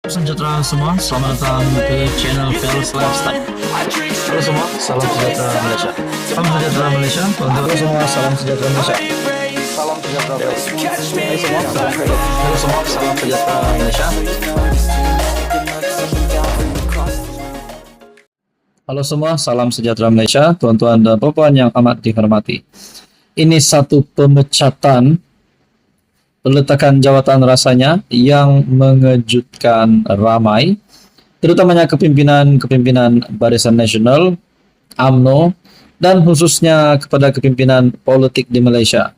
Sejahtera semua, selamat datang ke channel Fels Lifestyle. Halo semua, salam sejahtera Malaysia. Salam sejahtera Malaysia. Halo semua, salam sejahtera Malaysia. Salam sejahtera Malaysia. Halo semua, salam sejahtera Malaysia. Halo semua, salam sejahtera Malaysia, tuan-tuan dan puan yang amat dihormati. Ini satu pemecatan peletakan jawatan rasanya yang mengejutkan ramai, terutamanya kepimpinan Barisan Nasional, UMNO, dan khususnya kepada kepimpinan politik di Malaysia.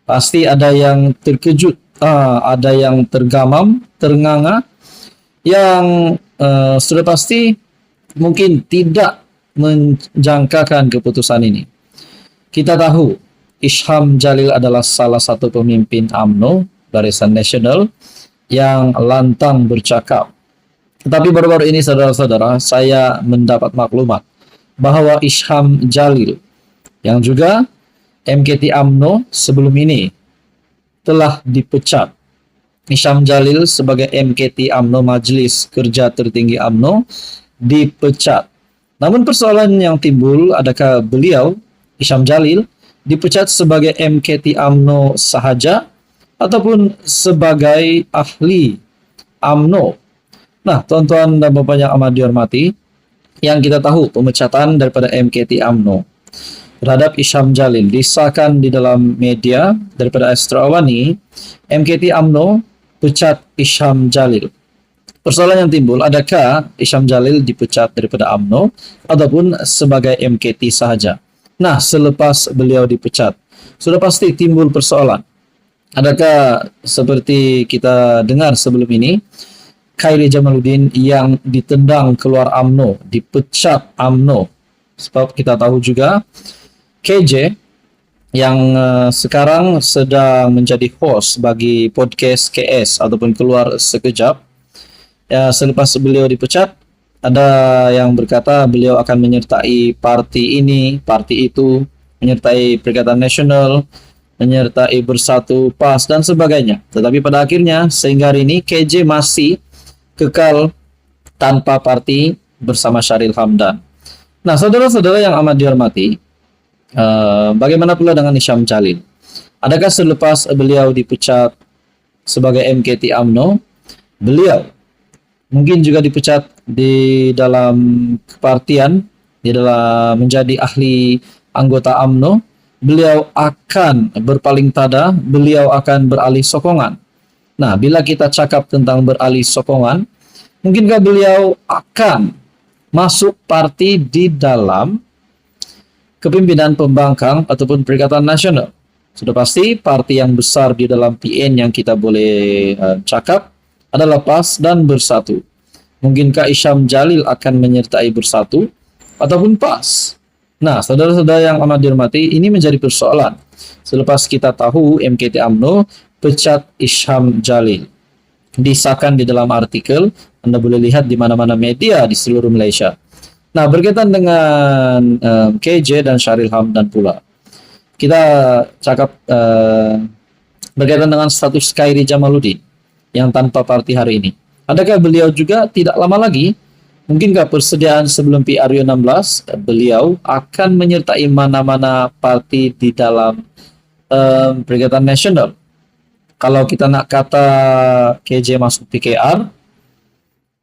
Pasti ada yang terkejut, ada yang tergamam, ternganga, yang sudah pasti mungkin tidak menjangkakan keputusan ini. Kita tahu Isham Jalil adalah salah satu pemimpin UMNO, Barisan Nasional, yang lantang bercakap. Tetapi baru-baru ini, saudara-saudara, saya mendapat maklumat bahwa Isham Jalil, yang juga MKT UMNO sebelum ini, telah dipecat. Isham Jalil sebagai MKT UMNO, Majlis Kerja Tertinggi UMNO, dipecat. Namun persoalan yang timbul, adakah beliau, Isham Jalil, dipecat sebagai MKT UMNO sahaja ataupun sebagai ahli UMNO? Nah, tuan-tuan dan bapak yang amat dihormati, yang kita tahu pemecatan daripada MKT UMNO terhadap Isham Jalil disahkan di dalam media daripada Astro Awani. MKT UMNO pecat Isham Jalil. Persoalan yang timbul, adakah Isham Jalil dipecat daripada UMNO ataupun sebagai MKT sahaja? Nah, selepas beliau dipecat, sudah pasti timbul persoalan. Adakah seperti kita dengar sebelum ini, Khairi Jamaluddin yang ditendang keluar UMNO, dipecat UMNO. Sebab kita tahu juga KJ yang sekarang sedang menjadi host bagi podcast KS ataupun Keluar Sekejap. Ya, selepas beliau dipecat, ada yang berkata beliau akan menyertai parti ini, parti itu, menyertai Perikatan Nasional, menyertai Bersatu, PAS, dan sebagainya. Tetapi pada akhirnya, sehingga hari ini, KJ masih kekal tanpa parti bersama Sharil Hamdan. Nah, saudara-saudara yang amat dihormati, bagaimana pula dengan Isham Jalil? Adakah selepas beliau dipecat sebagai MKT UMNO, beliau mungkin juga dipecat di dalam kepartian, di dalam menjadi ahli anggota UMNO, beliau akan berpaling tada, beliau akan beralih sokongan. Nah, bila kita cakap tentang beralih sokongan, mungkinkah beliau akan masuk parti di dalam kepimpinan pembangkang ataupun Perikatan Nasional? Sudah pasti parti yang besar di dalam PN yang kita boleh cakap adalah PAS dan Bersatu. Mungkinkah Isham Jalil akan menyertai Bersatu ataupun PAS? Nah, saudara-saudara yang amat dihormati, ini menjadi persoalan. Selepas kita tahu MKT UMNO pecat Isham Jalil, disahkan di dalam artikel, Anda boleh lihat di mana-mana media di seluruh Malaysia. Nah, berkaitan dengan KJ dan Sharil Hamdan pula, kita cakap berkaitan dengan status Khairi Jamaluddin yang tanpa parti hari ini. Adakah beliau juga tidak lama lagi, mungkinkah persediaan sebelum PRU 16, beliau akan menyertai mana-mana parti di dalam Perikatan Nasional? Kalau kita nak kata KJ masuk PKR,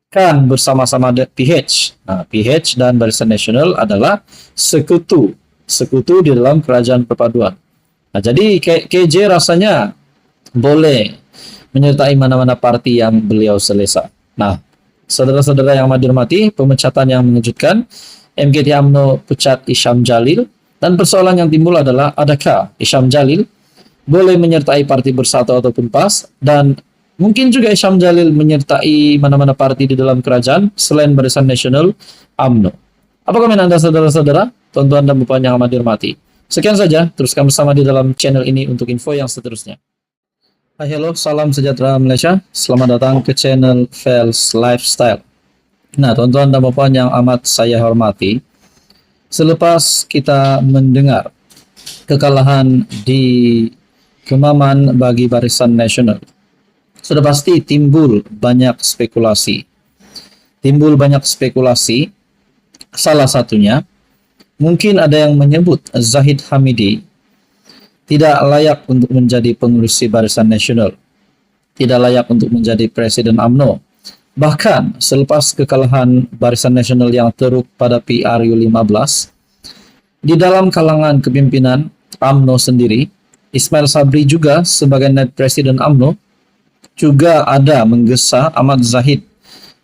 kan bersama-sama PH. Nah, PH dan Barisan Nasional adalah sekutu di dalam Kerajaan Perpaduan. Nah, jadi KJ rasanya boleh menyertai mana-mana parti yang beliau selesa. Nah, saudara-saudara yang amat dihormati, pemecatan yang mengejutkan, MKT UMNO pecat Isham Jalil, dan persoalan yang timbul adalah adakah Isham Jalil boleh menyertai parti Bersatu ataupun PAS, dan mungkin juga Isham Jalil menyertai mana-mana parti di dalam kerajaan selain Barisan Nasional UMNO. Apa komen Anda, saudara-saudara, tuan-tuan dan puan yang amat dihormati? Sekian saja, teruskan bersama di dalam channel ini untuk info yang seterusnya. Hai, hello, salam sejahtera Malaysia. Selamat datang ke channel Fels Lifestyle. Nah, tuan-tuan dan puan yang amat saya hormati, selepas kita mendengar kekalahan di Kemaman bagi Barisan Nasional, sudah pasti timbul banyak spekulasi. Salah satunya, mungkin ada yang menyebut Zahid Hamidi tidak layak untuk menjadi pengurus Barisan Nasional, tidak layak untuk menjadi Presiden UMNO. Bahkan selepas kekalahan Barisan Nasional yang teruk pada PRU 15, di dalam kalangan kepimpinan UMNO sendiri, Ismail Sabri juga sebagai Naib Presiden UMNO juga ada menggesa Ahmad Zahid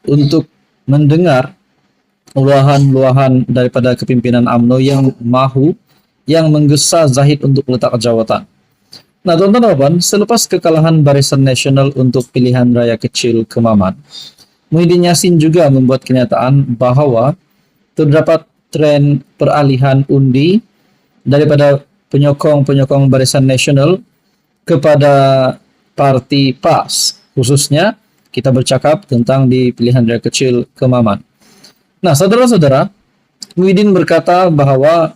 untuk mendengar luahan-luahan daripada kepimpinan UMNO yang menggesa Zahid untuk letak jawatan. Nah, teman-teman, selepas kekalahan Barisan Nasional untuk pilihan raya kecil Kemaman, Muhyiddin Yassin juga membuat kenyataan bahwa terdapat tren peralihan undi daripada penyokong-penyokong Barisan Nasional kepada parti PAS, khususnya kita bercakap tentang di pilihan raya kecil Kemaman. Nah, saudara-saudara, Muhyiddin berkata bahwa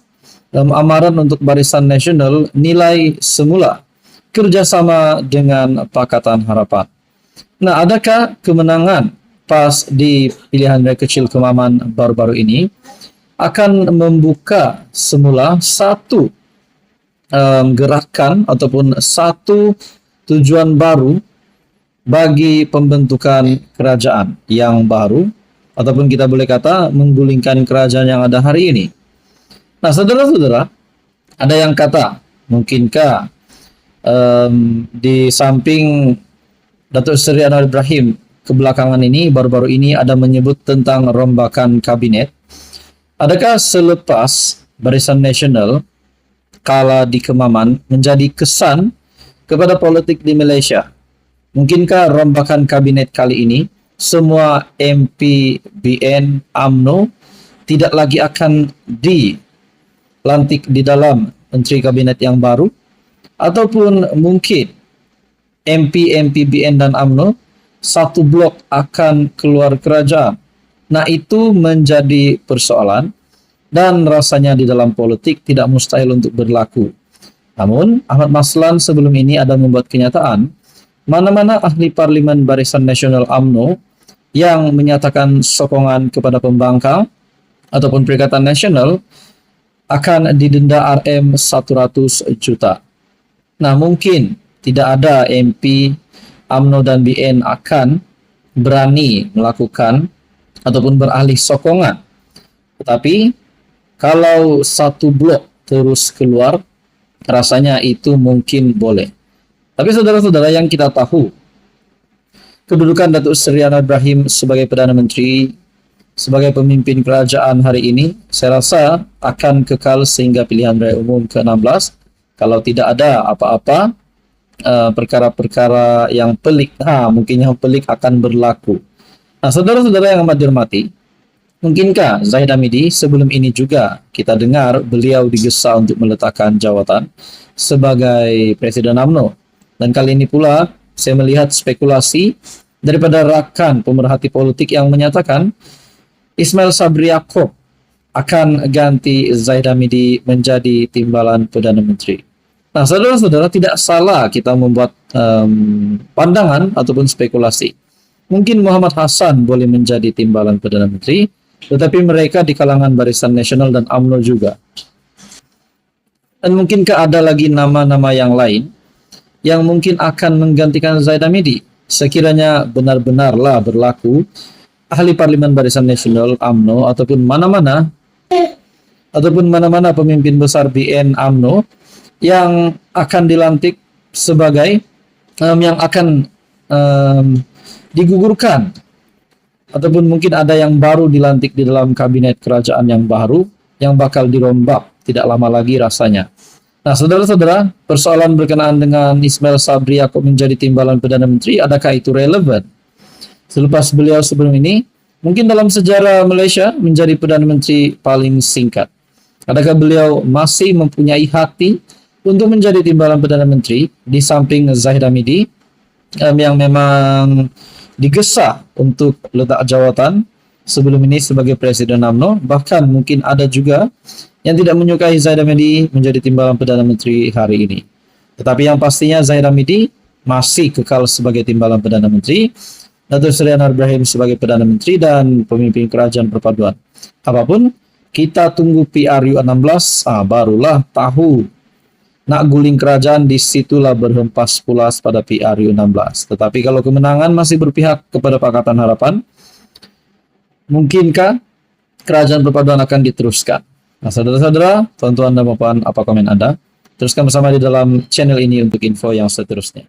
dalam amaran untuk Barisan Nasional nilai semula kerjasama dengan Pakatan Harapan. Nah, adakah kemenangan PAS di pilihan raya kecil Kemaman baru-baru ini akan membuka semula satu gerakan ataupun satu tujuan baru bagi pembentukan kerajaan yang baru, ataupun kita boleh kata menggulingkan kerajaan yang ada hari ini? Nah, saudara-saudara, ada yang kata, mungkinkah di samping Datuk Seri Anwar Ibrahim kebelakangan ini, baru-baru ini ada menyebut tentang rombakan kabinet, adakah selepas Barisan Nasional kala di Kemaman menjadi kesan kepada politik di Malaysia? Mungkinkah rombakan kabinet kali ini semua MP BN UMNO tidak lagi akan dilantik di dalam menteri kabinet yang baru, ataupun mungkin MP BN dan UMNO satu blok akan keluar kerajaan? Nah, itu menjadi persoalan dan rasanya di dalam politik tidak mustahil untuk berlaku. Namun, Ahmad Maslan sebelum ini ada membuat kenyataan mana-mana ahli parlimen Barisan Nasional UMNO yang menyatakan sokongan kepada pembangkang ataupun Perikatan Nasional akan didenda RM 100 juta. Nah, mungkin tidak ada MP UMNO dan BN akan berani melakukan ataupun beralih sokongan. Tetapi kalau satu blok terus keluar, rasanya itu mungkin boleh. Tapi saudara-saudara, yang kita tahu, kedudukan Datuk Seri Anwar Ibrahim sebagai Perdana Menteri, sebagai pemimpin kerajaan hari ini, saya rasa akan kekal sehingga pilihan raya umum ke-16 kalau tidak ada apa-apa perkara-perkara yang pelik. Mungkin yang pelik akan berlaku. Nah, saudara-saudara yang amat dihormati, mungkinkah Zahid Hamidi sebelum ini juga kita dengar beliau digesa untuk meletakkan jawatan sebagai Presiden UMNO? Dan kali ini pula saya melihat spekulasi daripada rakan pemerhati politik yang menyatakan Ismail Sabri Yaakob akan ganti Zahid Hamidi menjadi timbalan Perdana Menteri. Nah, saudara-saudara, tidak salah kita membuat pandangan ataupun spekulasi. Mungkin Muhammad Hassan boleh menjadi timbalan Perdana Menteri, tetapi mereka di kalangan Barisan Nasional dan UMNO juga. Dan mungkinkah ada lagi nama-nama yang lain yang mungkin akan menggantikan Zahid Hamidi sekiranya benar-benarlah berlaku ahli parlimen Barisan Nasional UMNO ataupun mana-mana pemimpin besar BN UMNO yang akan dilantik sebagai yang akan digugurkan, ataupun mungkin ada yang baru dilantik di dalam kabinet kerajaan yang baru yang bakal dirombak tidak lama lagi rasanya. Nah, saudara-saudara, persoalan berkenaan dengan Ismail Sabri Yaakob menjadi timbalan Perdana Menteri, adakah itu relevan? Selepas beliau sebelum ini, mungkin dalam sejarah Malaysia menjadi Perdana Menteri paling singkat. Adakah beliau masih mempunyai hati untuk menjadi timbalan Perdana Menteri di samping Zahid Hamidi yang memang digesa untuk letak jawatan sebelum ini sebagai Presiden UMNO? Bahkan mungkin ada juga yang tidak menyukai Zahid Hamidi menjadi timbalan Perdana Menteri hari ini. Tetapi yang pastinya Zahid Hamidi masih kekal sebagai timbalan Perdana Menteri, Datuk Seri Anwar Ibrahim sebagai Perdana Menteri dan pemimpin kerajaan perpaduan. Apapun, kita tunggu PRU 16, barulah tahu. Nak guling kerajaan, disitulah berhempas pulas pada PRU 16. Tetapi kalau kemenangan masih berpihak kepada Pakatan Harapan, mungkinkah kerajaan perpaduan akan diteruskan? Nah, saudara-saudara, tuan-tuan dan puan, apa komen Anda? Teruskan bersama di dalam channel ini untuk info yang seterusnya.